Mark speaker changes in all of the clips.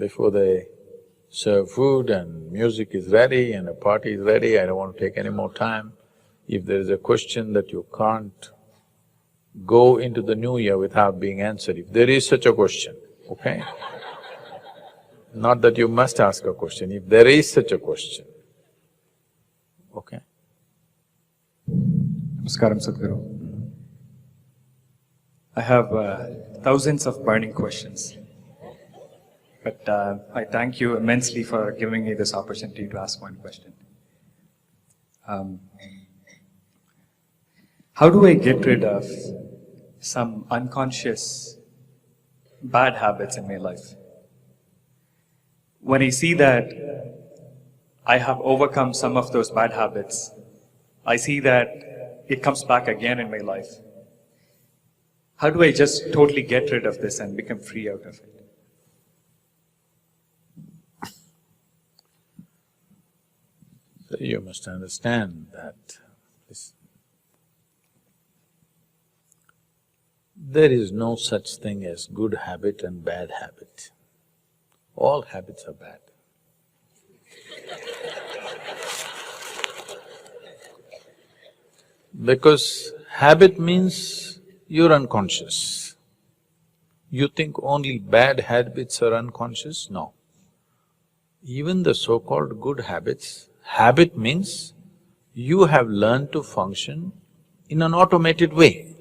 Speaker 1: before they serve food and music is ready and a party is ready, I don't want to take any more time. If there is a question that you can't go into the new year without being answered, if there is such a question, okay? Not that you must ask a question, if there is such a question, okay?
Speaker 2: Namaskaram, Sadhguru. I have thousands of burning questions, but I thank you immensely for giving me this opportunity to ask one question. How do I get rid of some unconscious bad habits in my life? When I see that I have overcome some of those bad habits, I see that it comes back again in my life. How do I just totally get rid of this and become free out of it?
Speaker 1: So you must understand that there is no such thing as good habit and bad habit. All habits are bad. Because habit means you're unconscious. You think only bad habits are unconscious? No. Even the so-called good habits, habit means you have learned to function in an automated way.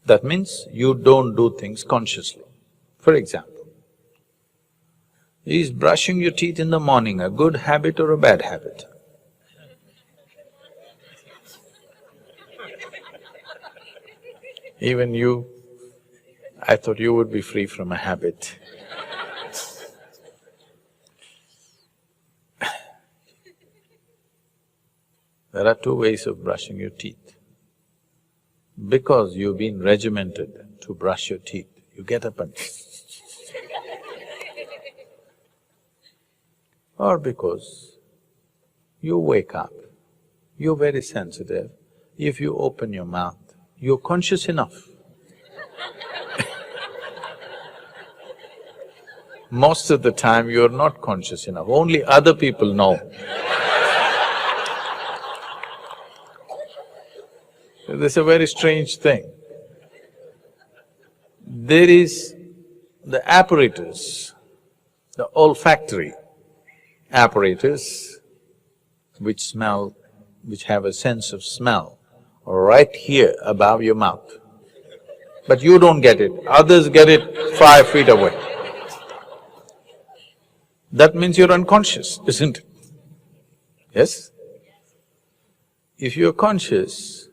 Speaker 1: That means you don't do things consciously. For example, is brushing your teeth in the morning a good habit or a bad habit? Even you, I thought you would be free from a habit. There are two ways of brushing your teeth. Because you've been regimented to brush your teeth, you get up and or because you wake up, you're very sensitive, if you open your mouth, you're conscious enough. Most of the time you're not conscious enough, only other people know. This is a very strange thing. There is the apparatus, the olfactory apparatus which have a sense of smell right here above your mouth. But you don't get it, others get it 5 feet away. That means you're unconscious, isn't it? Yes? If you're conscious,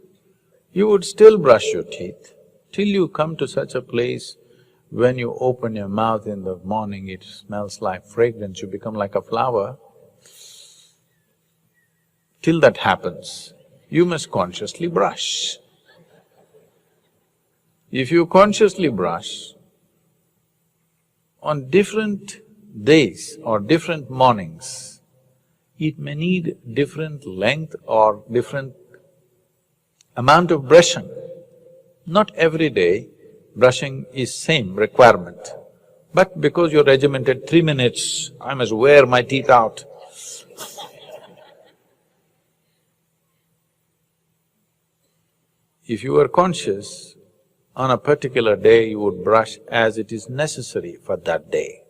Speaker 1: you would still brush your teeth till you come to such a place when you open your mouth in the morning, it smells like fragrance, you become like a flower. Till that happens, you must consciously brush. If you consciously brush, on different days or different mornings, it may need different length or different amount of brushing. Not every day brushing is same requirement, but because you're regimented 3 minutes, I must wear my teeth out. If you were conscious, on a particular day you would brush as it is necessary for that day.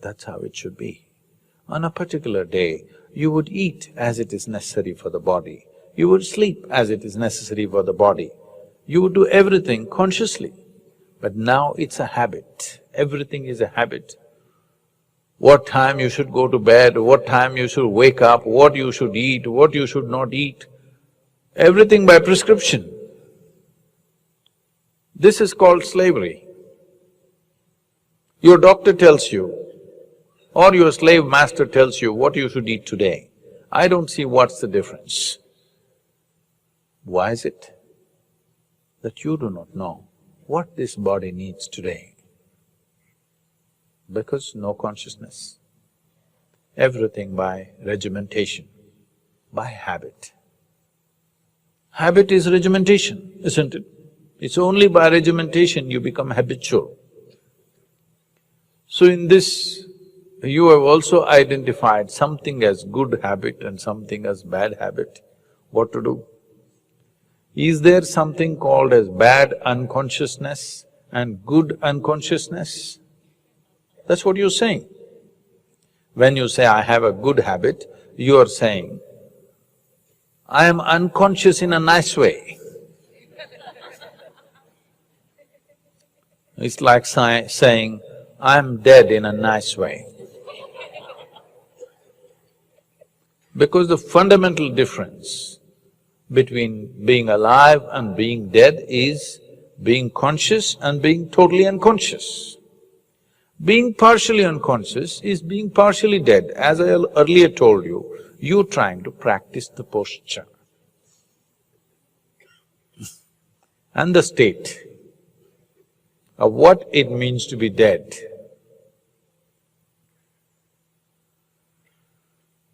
Speaker 1: That's how it should be. On a particular day, you would eat as it is necessary for the body. You would sleep as it is necessary for the body. You would do everything consciously. But now it's a habit, everything is a habit. What time you should go to bed, what time you should wake up, what you should eat, what you should not eat, everything by prescription. This is called slavery. Your doctor tells you, or your slave master tells you what you should eat today. I don't see what's the difference. Why is it that you do not know what this body needs today? Because no consciousness. Everything by regimentation, by habit. Habit is regimentation, isn't it? It's only by regimentation you become habitual. So in this, you have also identified something as good habit and something as bad habit. What to do? Is there something called as bad unconsciousness and good unconsciousness? That's what you're saying. When you say, I have a good habit, you are saying, I am unconscious in a nice way. It's like saying, I'm dead in a nice way. Because the fundamental difference between being alive and being dead is being conscious and being totally unconscious. Being partially unconscious is being partially dead. As I earlier told you, you're trying to practice the posture and the state of what it means to be dead.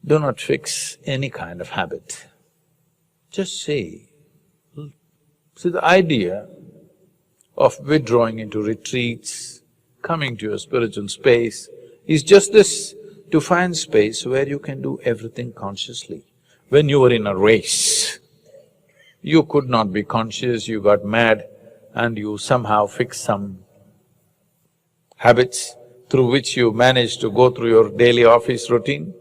Speaker 1: Do not fix any kind of habit. Just see the idea of withdrawing into retreats, coming to a spiritual space is just this, to find space where you can do everything consciously. When you were in a race, you could not be conscious, you got mad and you somehow fixed some habits through which you managed to go through your daily office routine.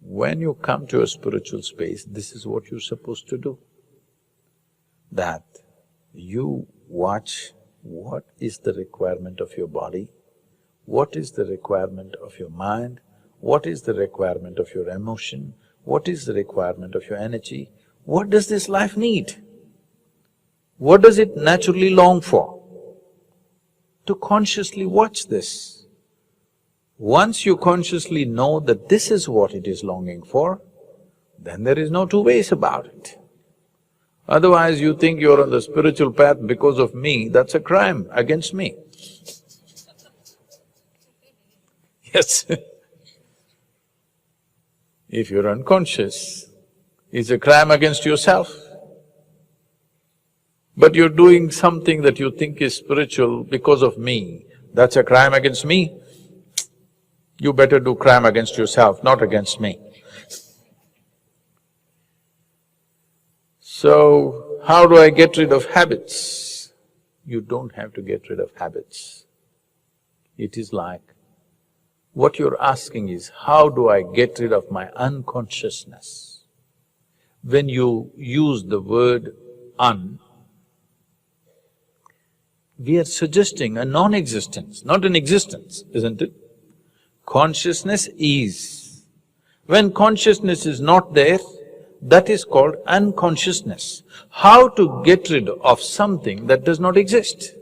Speaker 1: When you come to a spiritual space, this is what you're supposed to do. That you watch what is the requirement of your body, what is the requirement of your mind, what is the requirement of your emotion, what is the requirement of your energy, what does this life need? What does it naturally long for? To consciously watch this. Once you consciously know that this is what it is longing for, then there is no two ways about it. Otherwise you think you're on the spiritual path because of me, that's a crime against me. Yes. If you're unconscious, it's a crime against yourself. But you're doing something that you think is spiritual because of me, that's a crime against me. You better do crime against yourself, not against me. So, how do I get rid of habits? You don't have to get rid of habits. It is like, what you're asking is, how do I get rid of my unconsciousness? When you use the word un, we are suggesting a non-existence, not an existence, isn't it? Consciousness is. When consciousness is not there, that is called unconsciousness. How to get rid of something that does not exist?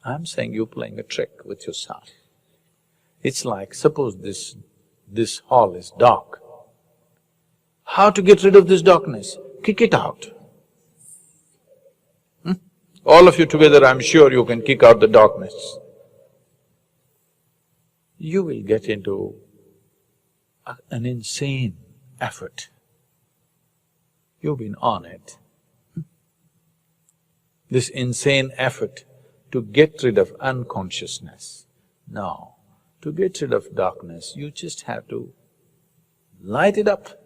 Speaker 1: I'm saying you're playing a trick with yourself. It's like, suppose this hall is dark. How to get rid of this darkness? Kick it out. All of you together, I'm sure you can kick out the darkness. You will get into an insane effort. You've been on it. This insane effort to get rid of unconsciousness. Now, to get rid of darkness, you just have to light it up.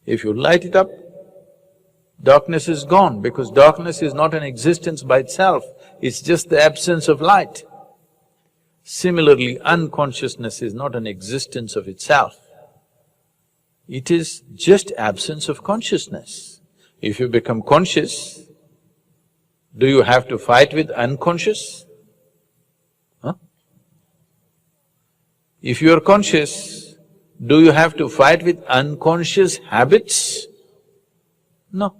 Speaker 1: If you light it up, darkness is gone, because darkness is not an existence by itself, it's just the absence of light. Similarly, unconsciousness is not an existence of itself. It is just absence of consciousness. If you become conscious, do you have to fight with unconscious? Huh? If you are conscious, do you have to fight with unconscious habits? No.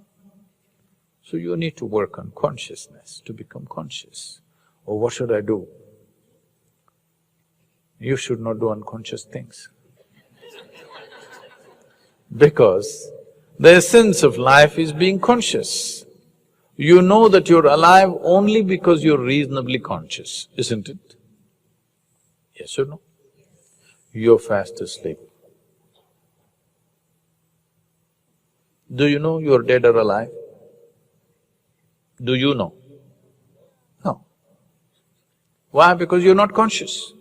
Speaker 1: So you need to work on consciousness to become conscious. Or what should I do? You should not do unconscious things. Because the essence of life is being conscious. You know that you're alive only because you're reasonably conscious, isn't it? Yes or no? You're fast asleep. Do you know you're dead or alive? Do you know? No. Why? Because you're not conscious.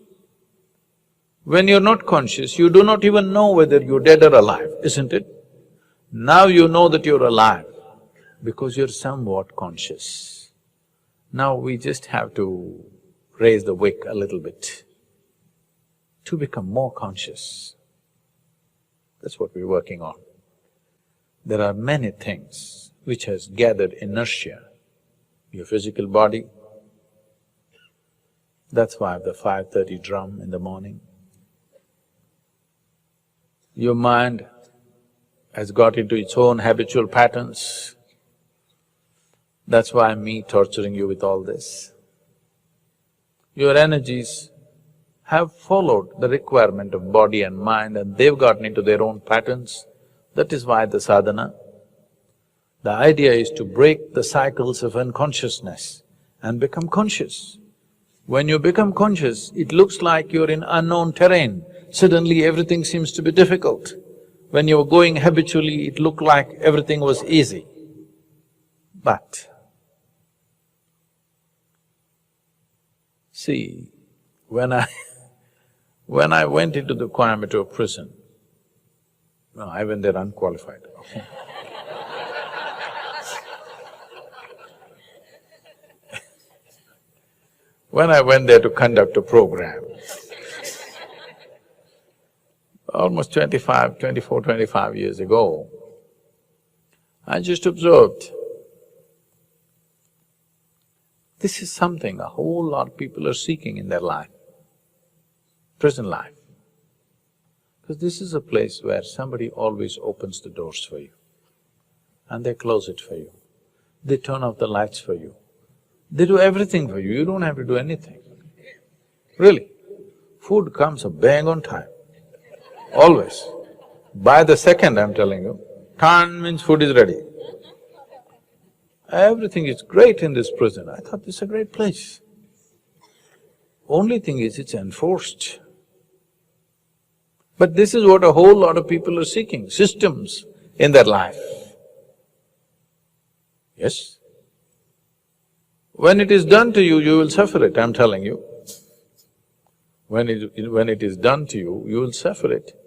Speaker 1: When you're not conscious, you do not even know whether you're dead or alive, isn't it? Now you know that you're alive because you're somewhat conscious. Now we just have to raise the wick a little bit to become more conscious. That's what we're working on. There are many things which has gathered inertia. Your physical body, that's why the 5:30 drum in the morning. Your mind has got into its own habitual patterns. That's why me torturing you with all this. Your energies have followed the requirement of body and mind and they've gotten into their own patterns. That is why the sadhana. The idea is to break the cycles of unconsciousness and become conscious. When you become conscious, it looks like you're in unknown terrain. Suddenly everything seems to be difficult. When you were going habitually, it looked like everything was easy. But see, when I went into the Coimbatore prison, no, I went there unqualified. When I went there to conduct a program, almost 24, 25 years ago, I just observed, this is something a whole lot of people are seeking in their life, prison life. Because this is a place where somebody always opens the doors for you and they close it for you. They turn off the lights for you. They do everything for you, you don't have to do anything. Really, food comes a bang on time, always. By the second, I'm telling you, tan means food is ready. Everything is great in this prison. I thought this is a great place. Only thing is, it's enforced. But this is what a whole lot of people are seeking, systems in their life. Yes? When it is done to you, you will suffer it, I'm telling you. When it is done to you, you will suffer it.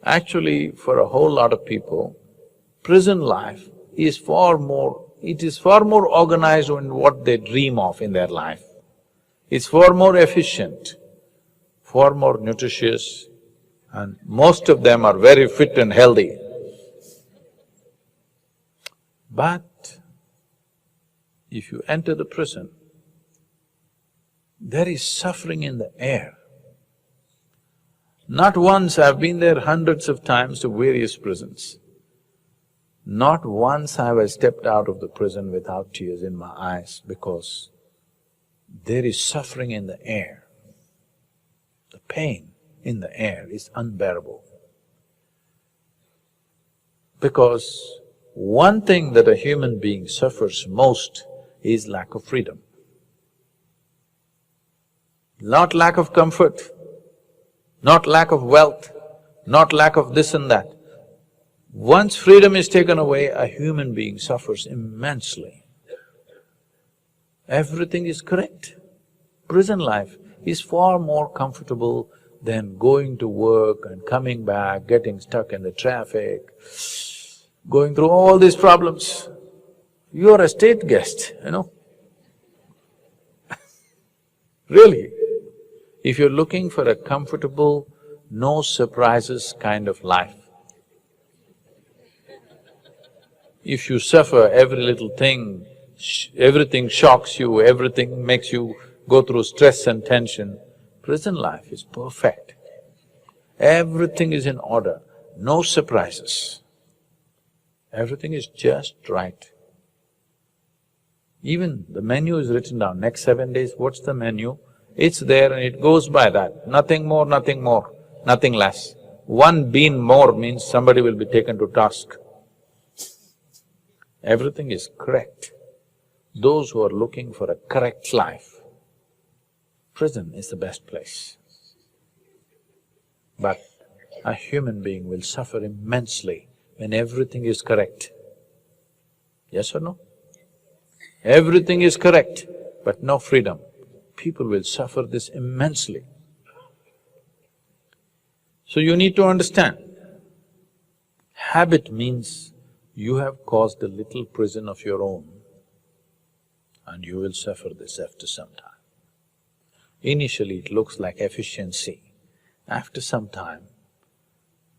Speaker 1: Actually, for a whole lot of people, prison life is far more… it is far more organized than what they dream of in their life. It's far more efficient, far more nutritious, and most of them are very fit and healthy. But if you enter the prison, there is suffering in the air. Not once, I've been there hundreds of times to various prisons. Not once have I stepped out of the prison without tears in my eyes because there is suffering in the air. The pain in the air is unbearable. Because one thing that a human being suffers most is lack of freedom. Not lack of comfort, not lack of wealth, not lack of this and that. Once freedom is taken away, a human being suffers immensely. Everything is correct. Prison life is far more comfortable than going to work and coming back, getting stuck in the traffic, going through all these problems. You are a state guest, you know. Really, if you're looking for a comfortable, no surprises kind of life, if you suffer every little thing, everything shocks you, everything makes you go through stress and tension, prison life is perfect. Everything is in order, no surprises. Everything is just right. Even the menu is written down, next 7 days, what's the menu? It's there and it goes by that, nothing more, nothing less. One bean more means somebody will be taken to task. Everything is correct. Those who are looking for a correct life, prison is the best place. But a human being will suffer immensely when everything is correct. Yes or no? Everything is correct, but no freedom. people will suffer this immensely. So you need to understand, habit means you have caused a little prison of your own and you will suffer this after some time. Initially it looks like efficiency, after some time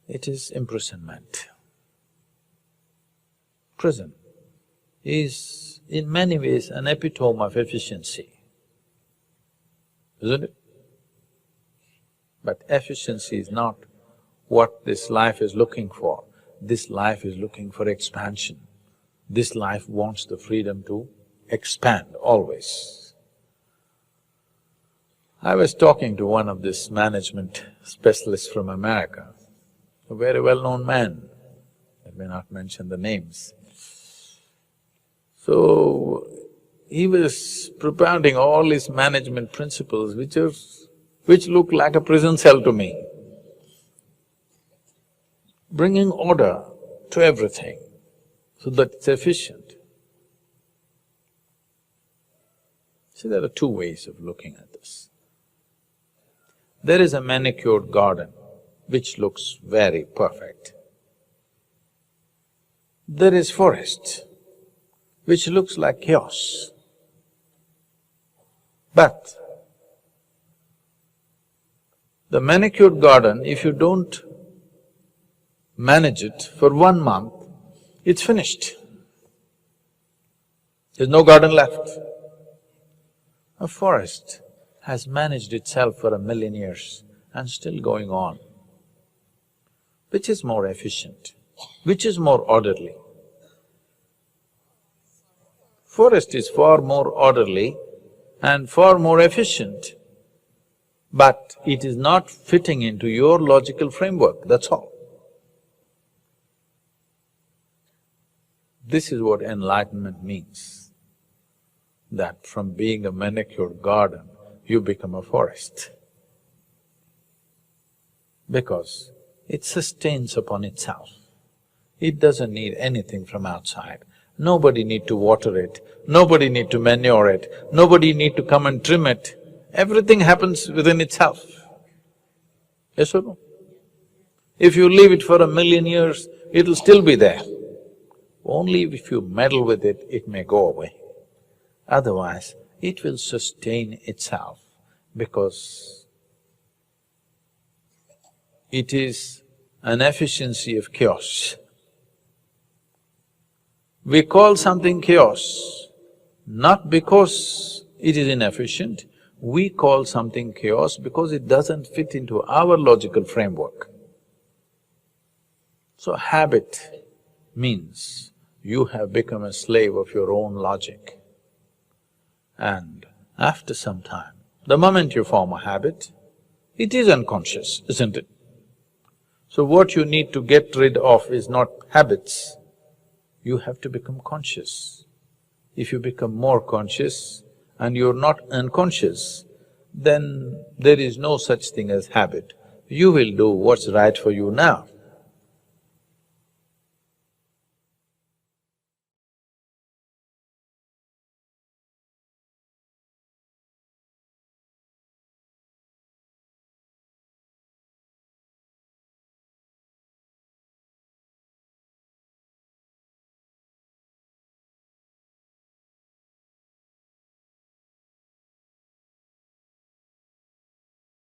Speaker 1: it is imprisonment. Prison is in many ways an epitome of efficiency, isn't it? But efficiency is not what this life is looking for. This life is looking for expansion. This life wants the freedom to expand always. I was talking to one of these management specialists from America, a very well-known man, I may not mention the names. So, he was propounding all his management principles which look like a prison cell to me. Bringing order to everything so that it's efficient. See, there are two ways of looking at this. There is a manicured garden which looks very perfect. There is forest which looks like chaos. But the manicured garden, if you don't manage it for 1 month, it's finished. There's no garden left. A forest has managed itself for 1,000,000 years and still going on. Which is more efficient? Which is more orderly? Forest is far more orderly and far more efficient, but it is not fitting into your logical framework, that's all. This is what enlightenment means, that from being a manicured garden, you become a forest. Because it sustains upon itself. It doesn't need anything from outside. Nobody need to water it, nobody need to manure it, nobody need to come and trim it. Everything happens within itself. Yes or no? If you leave it for 1,000,000 years, it'll still be there. Only if you meddle with it, it may go away. Otherwise, it will sustain itself because it is an efficiency of chaos. We call something chaos not because it is inefficient, we call something chaos because it doesn't fit into our logical framework. So habit means you have become a slave of your own logic. And after some time, the moment you form a habit, it is unconscious, isn't it? So what you need to get rid of is not habits, you have to become conscious. If you become more conscious and you're not unconscious, then there is no such thing as habit. You will do what's right for you now.